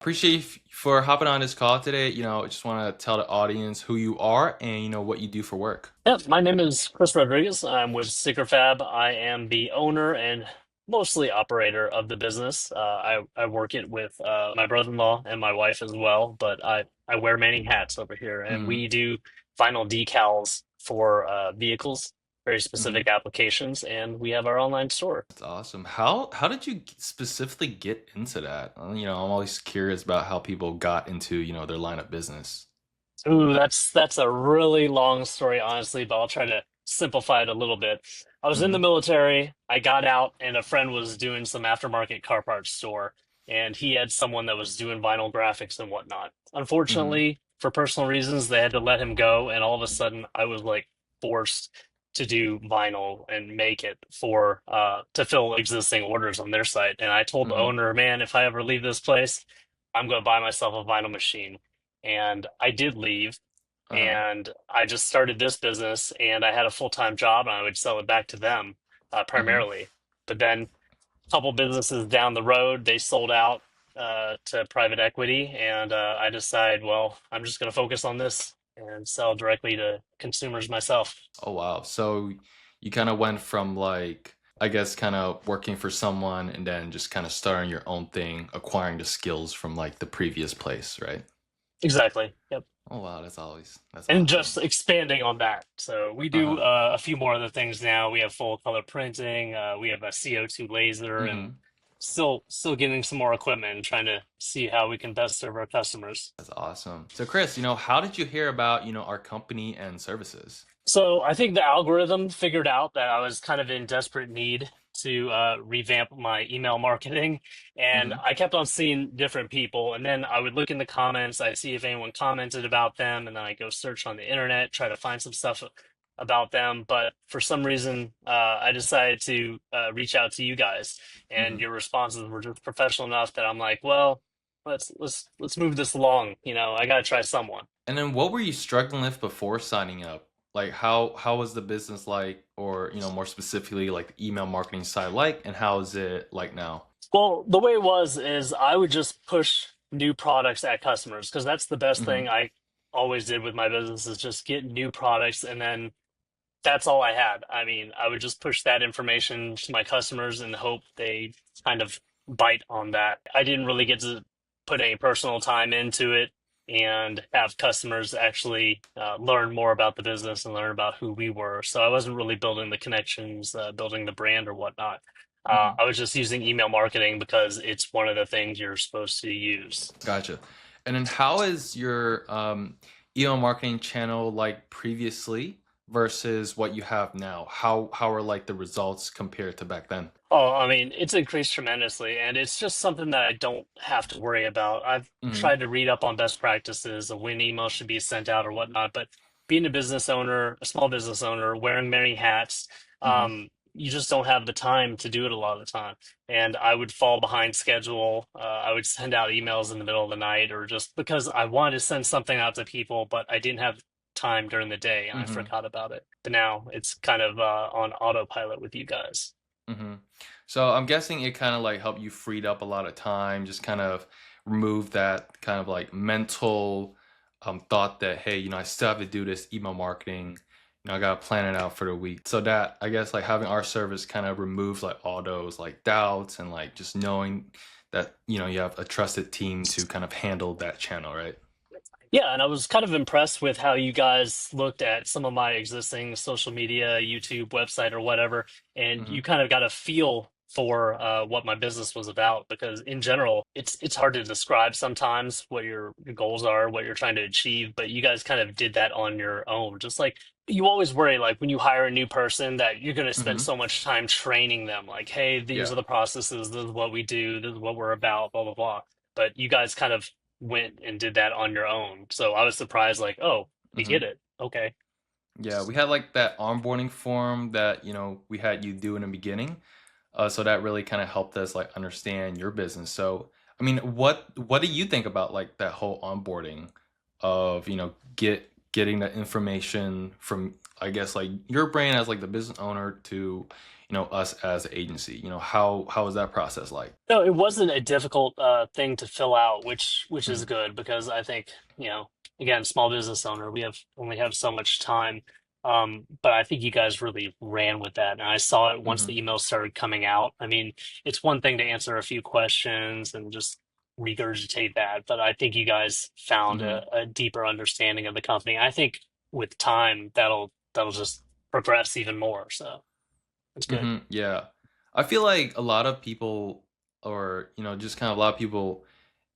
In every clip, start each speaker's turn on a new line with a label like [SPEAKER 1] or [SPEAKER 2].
[SPEAKER 1] Appreciate you for hopping on this call today. I just want to tell the audience who you are and what you do for work.
[SPEAKER 2] Yeah, my name is Chris Rodriguez. I'm with SecretFab. I am the owner and mostly operator of the business. I work it with my brother-in-law and my wife as well, but I wear many hats over here, and
[SPEAKER 1] Hmm.
[SPEAKER 2] we do vinyl decals for vehicles, very
[SPEAKER 1] Hmm.
[SPEAKER 2] specific applications, and we have our online store.
[SPEAKER 1] That's awesome. How did you specifically get into that? I'm always curious about how people got into their line of business.
[SPEAKER 2] Ooh, that's a really long story, honestly, but I'll try to simplify it a little bit. I was in the
[SPEAKER 1] Hmm.
[SPEAKER 2] military. I got out, and a friend was doing some aftermarket car parts store, and he had someone that was doing vinyl graphics and whatnot.
[SPEAKER 1] Hmm.
[SPEAKER 2] Unfortunately, for personal reasons, they had to let him go, and all of a sudden, I was like forced to do vinyl and make it for to fill existing orders on their site. And I told the
[SPEAKER 1] Hmm.
[SPEAKER 2] owner, man, if I ever leave this place, I'm going to buy myself a vinyl machine. And I did leave,
[SPEAKER 1] Uh-huh.
[SPEAKER 2] and I just started this business, and I had a full-time job, and I would sell it back to them
[SPEAKER 1] Hmm.
[SPEAKER 2] primarily. But then a couple businesses down the road, they sold out to private equity, and I decided, well, I'm just going to focus on this and sell directly to consumers myself.
[SPEAKER 1] Oh wow. So you kind of went from like, I guess, kind of working for someone and then just kind of starting your own thing, acquiring the skills from like the previous place, right?
[SPEAKER 2] Exactly. Yep.
[SPEAKER 1] Oh wow, that's
[SPEAKER 2] And
[SPEAKER 1] awesome.
[SPEAKER 2] just expanding on that. So we do
[SPEAKER 1] Uh-huh.
[SPEAKER 2] a few more other things now. We have full color printing. We have a CO2 laser, and
[SPEAKER 1] Hmm.
[SPEAKER 2] still getting some more equipment and trying to see how we can best serve our customers.
[SPEAKER 1] That's awesome. So Chris, how did you hear about, our company and services?
[SPEAKER 2] So I think the algorithm figured out that I was kind of in desperate need to revamp my email marketing, and
[SPEAKER 1] Hmm.
[SPEAKER 2] I kept on seeing different people, and then I would look in the comments, I'd see if anyone commented about them, and then I go search on the internet, try to find some stuff about them. But for some reason, I decided to reach out to you guys, and
[SPEAKER 1] Hmm.
[SPEAKER 2] your responses were just professional enough that I'm like, well, let's move this along. I got to try someone.
[SPEAKER 1] And then what were you struggling with before signing up? Like how was the business like, or more specifically like the email marketing side like, and how is it like now?
[SPEAKER 2] Well, the way it was is I would just push new products at customers because that's the best
[SPEAKER 1] Hmm.
[SPEAKER 2] thing I always did with my business is just get new products, and then that's all I had. I mean, I would just push that information to my customers and hope they kind of bite on that. I didn't really get to put any personal time into it and have customers actually learn more about the business and learn about who we were. So I wasn't really building the connections, building the brand or whatnot.
[SPEAKER 1] Hmm.
[SPEAKER 2] I was just using email marketing because it's one of the things you're supposed to use.
[SPEAKER 1] Gotcha. And then how is your email marketing channel like previously versus what you have now? How are like the results compared to back then?
[SPEAKER 2] Oh, I mean, it's increased tremendously, and it's just something that I don't have to worry about. I've
[SPEAKER 1] Hmm.
[SPEAKER 2] tried to read up on best practices of when emails should be sent out or whatnot, but being a business owner, a small business owner, wearing many hats,
[SPEAKER 1] Hmm.
[SPEAKER 2] you just don't have the time to do it a lot of the time. And I would fall behind schedule. I would send out emails in the middle of the night, or just because I wanted to send something out to people, but I didn't have time during the day and I
[SPEAKER 1] Hmm.
[SPEAKER 2] forgot about it. But now it's kind of on autopilot with you guys.
[SPEAKER 1] Hmm. So I'm guessing it kind of like helped you freed up a lot of time, just kind of remove that kind of like mental thought that, hey, I still have to do this email marketing. I gotta plan it out for the week. So that I guess like having our service kind of removes like all those like doubts and like just knowing that you have a trusted team to kind of handle that channel, right?
[SPEAKER 2] Yeah, and I was kind of impressed with how you guys looked at some of my existing social media, YouTube website or whatever, and
[SPEAKER 1] Hmm.
[SPEAKER 2] you kind of got a feel for what my business was about. Because in general, it's hard to describe sometimes what your goals are, what you're trying to achieve, but you guys kind of did that on your own. Just like you always worry, like when you hire a new person, that you're going to spend
[SPEAKER 1] Hmm.
[SPEAKER 2] so much time training them, like, hey, these
[SPEAKER 1] Yeah.
[SPEAKER 2] are the processes, this is what we do, this is what we're about, blah blah blah. But you guys kind of went and did that on your own. So I was surprised, like, oh, you
[SPEAKER 1] Hmm.
[SPEAKER 2] get it. Okay.
[SPEAKER 1] Yeah, we had like that onboarding form that we had you do in the beginning. So that really kind of helped us like understand your business. So, I mean, what do you think about like that whole onboarding of, getting the information from, I guess, like your brain as like the business owner to, us as an agency? How is that process like?
[SPEAKER 2] No, it wasn't a difficult thing to fill out, which is
[SPEAKER 1] Mm-hmm.
[SPEAKER 2] good because I think, again, small business owner, we have only have so much time. But I think you guys really ran with that. And I saw it once
[SPEAKER 1] Mm-hmm.
[SPEAKER 2] the emails started coming out. I mean, it's one thing to answer a few questions and just regurgitate that, but I think you guys found
[SPEAKER 1] Mm-hmm.
[SPEAKER 2] a deeper understanding of the company. I think with time that'll just progress even more. So it's good.
[SPEAKER 1] Mm-hmm. Yeah. I feel like a lot of people, or just kind of a lot of people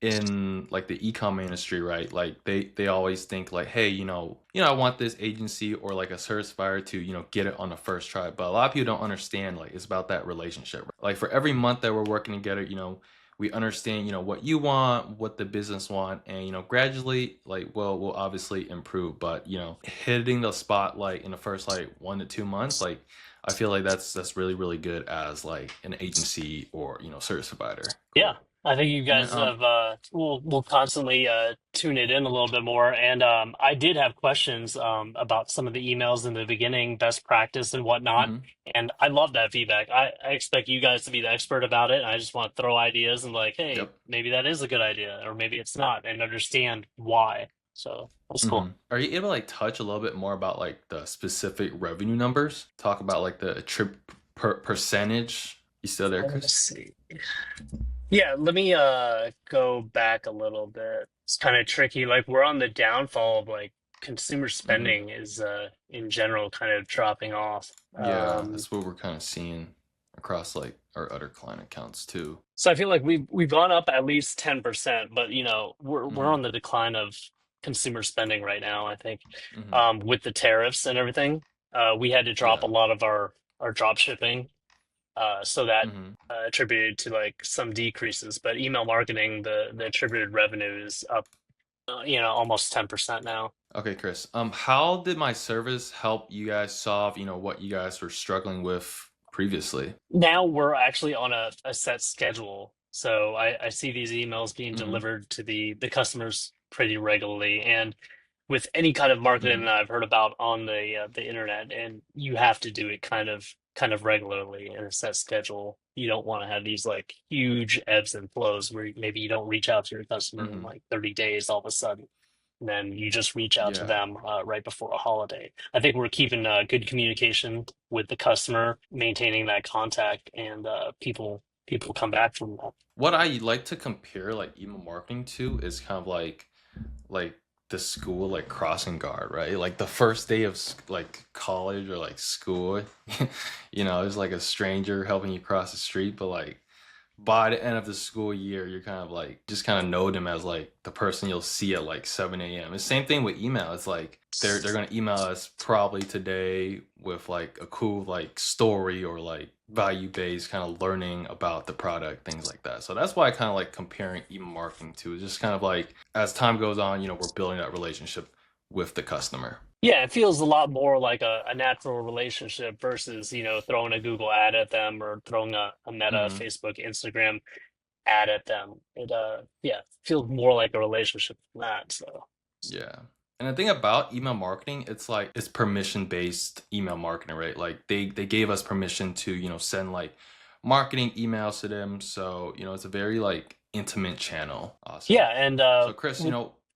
[SPEAKER 1] in like the e-com industry, right? Like they always think like, hey, I want this agency or like a service buyer to, get it on the first try. But a lot of people don't understand like it's about that relationship. Right? Like for every month that we're working together, we understand, what you want, what the business want, and gradually like we'll obviously improve. But hitting the spotlight in the first like 1 to 2 months, like I feel like that's really, really good as like an agency or service provider.
[SPEAKER 2] Yeah,
[SPEAKER 1] Cool.
[SPEAKER 2] I think you
[SPEAKER 1] And then
[SPEAKER 2] guys have will constantly tune it in a little bit more. And I did have questions about some of the emails in the beginning, best practice and whatnot.
[SPEAKER 1] mhm.
[SPEAKER 2] And I love that feedback. I expect you guys to be the expert about it. I just want to throw ideas and like, hey,
[SPEAKER 1] Yep.
[SPEAKER 2] maybe that is a good idea, or maybe it's not, and understand why. So that's cool.
[SPEAKER 1] Are you able to like touch a little bit more about like the specific revenue numbers? Talk about like the trip percentage. You still there,
[SPEAKER 2] Let's
[SPEAKER 1] Chris?
[SPEAKER 2] see. Yeah, let me go back a little bit. It's kind of tricky. Like we're on the downfall of like consumer
[SPEAKER 1] hmm
[SPEAKER 2] spending is in general kind of dropping off.
[SPEAKER 1] Yeah, that's what we're kind of seeing across like our other client accounts too.
[SPEAKER 2] So I feel like we've gone up at least 10%, but we're
[SPEAKER 1] hmm
[SPEAKER 2] on the decline of consumer spending right now, I think.
[SPEAKER 1] hmm
[SPEAKER 2] With the tariffs and everything, we had to drop a
[SPEAKER 1] Yeah.
[SPEAKER 2] lot of our drop shipping. So that
[SPEAKER 1] hmm
[SPEAKER 2] attributed to like some decreases, but email marketing, the attributed revenue is up, almost 10% now.
[SPEAKER 1] Okay, Chris. How did my service help you guys solve, what you guys were struggling with previously?
[SPEAKER 2] Now we're actually on a set schedule. So I see these emails being
[SPEAKER 1] hmm
[SPEAKER 2] delivered to the customers pretty regularly. And with any kind of marketing
[SPEAKER 1] hmm
[SPEAKER 2] that I've heard about on the internet, and you have to do it kind of regularly in a set schedule. You don't want to have these like huge ebbs and flows where maybe you don't reach out to your customer in
[SPEAKER 1] hmm
[SPEAKER 2] like 30 days all of a sudden. And then you just reach out to
[SPEAKER 1] Yeah.
[SPEAKER 2] them right before a holiday. I think we're keeping good communication with the customer, maintaining that contact, and people come back from that.
[SPEAKER 1] What I like to compare like email marketing to is kind of like the school like crossing guard, right? Like the first day of like college or like school, it's like a stranger helping you cross the street, but like by the end of the school year, you're kind of like just kind of know them as like the person you'll see at like 7 a.m. It's same thing with email. It's like they're gonna email us probably today with like a cool like story or like value based kind of learning about the product, things like that. So that's why I kind of like comparing email marketing to. It's just kind of like as time goes on, we're building that relationship with the customer.
[SPEAKER 2] Yeah, it feels a lot more like a natural relationship versus, throwing a Google ad at them or throwing a Meta,
[SPEAKER 1] hmm
[SPEAKER 2] Facebook, Instagram ad at them. It yeah, feels more like a relationship than that. So
[SPEAKER 1] Yeah. And the thing about email marketing, it's like it's permission based email marketing, right? Like they gave us permission to, send like marketing emails to them. So, it's a very like intimate channel.
[SPEAKER 2] yeah,
[SPEAKER 1] Awesome.
[SPEAKER 2] and
[SPEAKER 1] So Chris,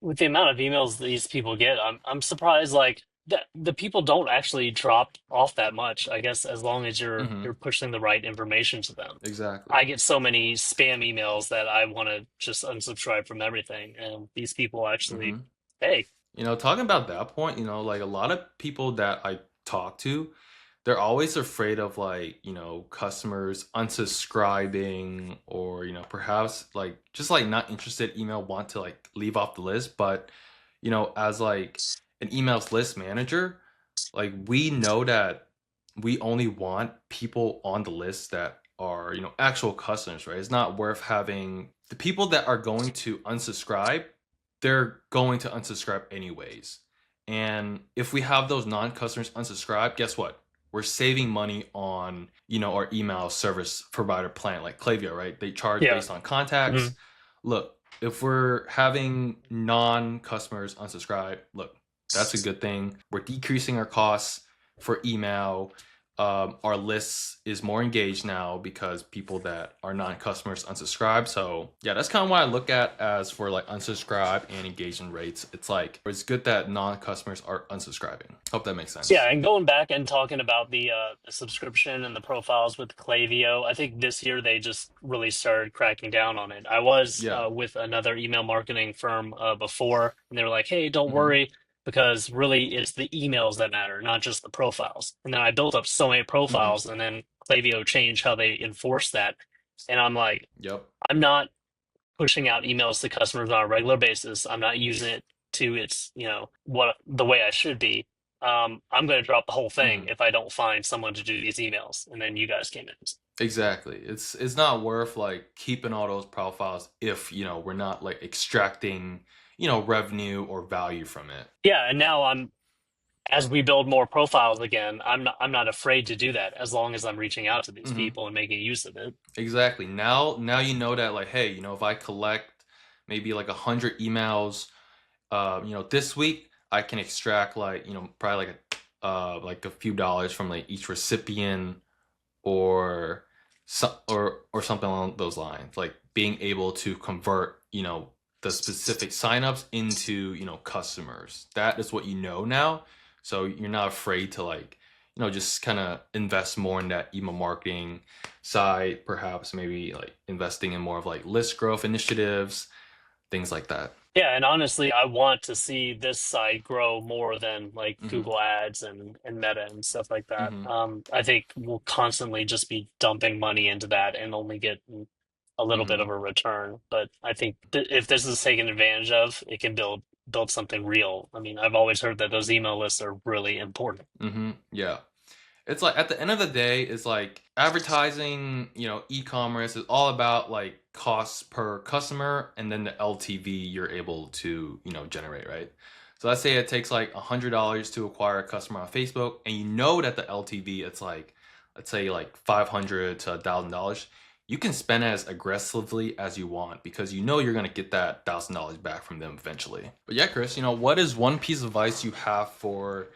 [SPEAKER 2] with the amount of emails these people get, I'm surprised like that the people don't actually drop off that much. I guess as long as you're
[SPEAKER 1] hmm
[SPEAKER 2] pushing the right information to them.
[SPEAKER 1] exactly.
[SPEAKER 2] I get so many spam emails that I want to just unsubscribe from everything, and these people actually,
[SPEAKER 1] hmm
[SPEAKER 2] hey,
[SPEAKER 1] Talking about that point, like a lot of people that I talk to, they're always afraid of like, customers unsubscribing or, perhaps like just like not interested email want to like leave off the list. But, as like an emails list manager, like we know that we only want people on the list that are, actual customers, right? It's not worth having the people that are going to unsubscribe, they're going to unsubscribe anyways. And if we have those non-customers unsubscribe, guess what? We're saving money on, our email service provider plan like Klaviyo, right? They charge
[SPEAKER 2] yeah.
[SPEAKER 1] based on
[SPEAKER 2] Mhm.
[SPEAKER 1] contacts. Look, if we're having non-customers unsubscribe, look, that's a good thing. We're decreasing our costs for email. our list is more engaged now because people that are non-customers unsubscribe. So yeah, that's kind of what I look at as for like unsubscribe and engagement rates. It's like it's good that non-customers are unsubscribing. Hope that makes
[SPEAKER 2] Yeah,
[SPEAKER 1] sense.
[SPEAKER 2] and going back and talking about the subscription and the profiles with Klaviyo, I think this year they just really started cracking down on it. I was
[SPEAKER 1] Yeah.
[SPEAKER 2] with another email marketing firm before, and they were like, "Hey, don't
[SPEAKER 1] Mm-hmm.
[SPEAKER 2] worry, because really it's the emails that matter, not just the profiles." And then I built up so many
[SPEAKER 1] Mm-hmm.
[SPEAKER 2] profiles, and then Klaviyo changed how they enforce that, and I'm like,
[SPEAKER 1] Yep.
[SPEAKER 2] I'm not pushing out emails to customers on a regular basis. I'm not using it to its, what the way I should be. I'm going to drop the whole thing
[SPEAKER 1] Mm-hmm.
[SPEAKER 2] if I don't find someone to do these emails. And then you guys came in.
[SPEAKER 1] Exactly. It's not worth like keeping all those profiles if, we're not like extracting, revenue or value from it.
[SPEAKER 2] Yeah, and now as we build more profiles again, I'm not afraid to do that as long as I'm reaching out to these
[SPEAKER 1] Mm-hmm.
[SPEAKER 2] people and making use of it.
[SPEAKER 1] Exactly. Now you know that like, hey, if I collect maybe like 100 emails, this week I can extract like, probably like a few dollars from like each recipient or or something along those lines. Like being able to convert, the specific signups into, customers. That is what you know now. So you're not afraid to like, just kind of invest more in that email marketing side, perhaps maybe like investing in more of like list growth initiatives, things like that.
[SPEAKER 2] Yeah, and honestly, I want to see this site grow more than like
[SPEAKER 1] Hmm.
[SPEAKER 2] Google Ads and Meta and stuff like that.
[SPEAKER 1] Hmm.
[SPEAKER 2] I think we'll constantly just be dumping money into that and only get a little bit of
[SPEAKER 1] Hmm.
[SPEAKER 2] a return. But I think if this is taken advantage of, it can build something real. I mean, I've always heard that those email lists are really important.
[SPEAKER 1] Hmm. Yeah. It's like at the end of the day, it's like advertising, e-commerce is all about like costs per customer and then the LTV you're able to, generate, right? So let's say it takes like $100 to acquire a customer on Facebook, and you know that the LTV it's like, let's say like 500 to $1,000. You can spend as aggressively as you want because you know you're gonna get that $1,000 back from them eventually. But yeah, Chris, what is one piece of advice you have for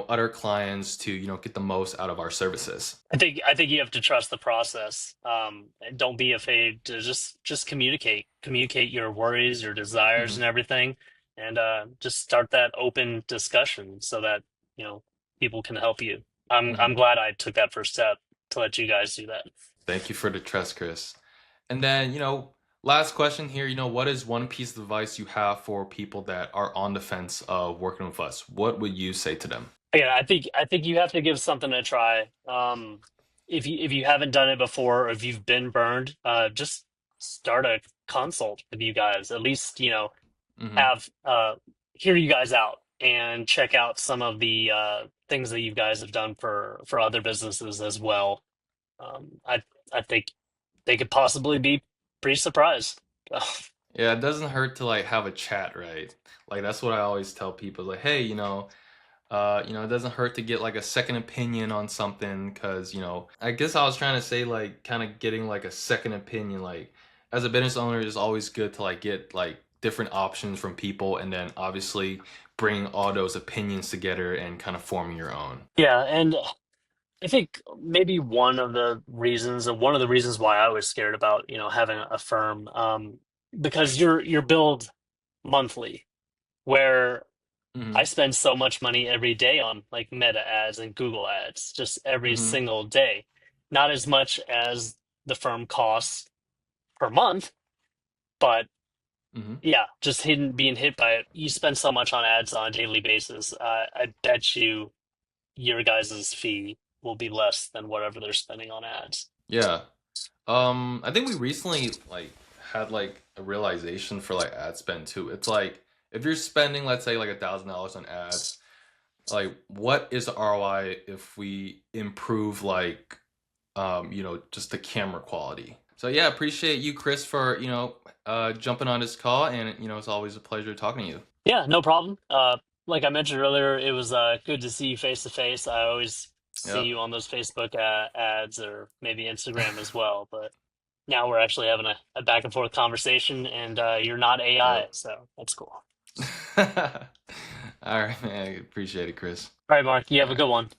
[SPEAKER 1] other clients to get the most out of our services?
[SPEAKER 2] I think you have to trust the process. And don't be afraid to just communicate your worries, your desires,
[SPEAKER 1] Hmm.
[SPEAKER 2] and everything, and just start that open discussion so that you know people can help you. I'm
[SPEAKER 1] Hmm.
[SPEAKER 2] glad I took that first step to let you guys do that.
[SPEAKER 1] Thank you for the trust, Chris. And then last question here, what is one piece of advice you have for people that are on the fence of working with us? What would you say to them?
[SPEAKER 2] Yeah, I think you have to give something a try. If you haven't done it before, or if you've been burned, just start a consult with you guys. At least
[SPEAKER 1] Hmm.
[SPEAKER 2] have hear you guys out and check out some of the things that you guys have done for other businesses as well. I think they could possibly be pretty surprised.
[SPEAKER 1] Yeah, it doesn't hurt to like have a chat, right? Like that's what I always tell people. Like, hey, it doesn't hurt to get like a second opinion on something because, I guess I was trying to say like kind of getting like a second opinion. Like as a business owner, it's always good to like get like different options from people and then obviously bring all those opinions together and kind of forming your own.
[SPEAKER 2] Yeah, and I think maybe one of the reasons why I was scared about having a firm, because you're billed monthly, where I
[SPEAKER 1] Hmm.
[SPEAKER 2] spend so much money every day on like Meta ads and Google ads, just every
[SPEAKER 1] Hmm.
[SPEAKER 2] single day. Not as much as the firm costs per month, but
[SPEAKER 1] Hmm.
[SPEAKER 2] yeah, just being hit by it. You spend so much on ads on a daily basis. I bet you your guys' fee will be less than whatever they're spending on ads.
[SPEAKER 1] Yeah. I think we recently like had like a realization for like ad spend too. It's like if you're spending, let's say, like $1,000 on ads, like what is the ROI if we improve like just the camera quality? So yeah, appreciate you, Chris, for jumping on this call, and it's always a pleasure talking to you.
[SPEAKER 2] Yeah, no problem. Like I mentioned earlier, it was good to see you face to face. I always see
[SPEAKER 1] Yep.
[SPEAKER 2] you on those Facebook ads or maybe Instagram as well, but now we're actually having a back and forth conversation, and you're not AI,
[SPEAKER 1] Yep.
[SPEAKER 2] so that's cool.
[SPEAKER 1] All right, man. I appreciate it, Chris.
[SPEAKER 2] All right, Mark, you
[SPEAKER 1] All
[SPEAKER 2] have a
[SPEAKER 1] right.
[SPEAKER 2] good one.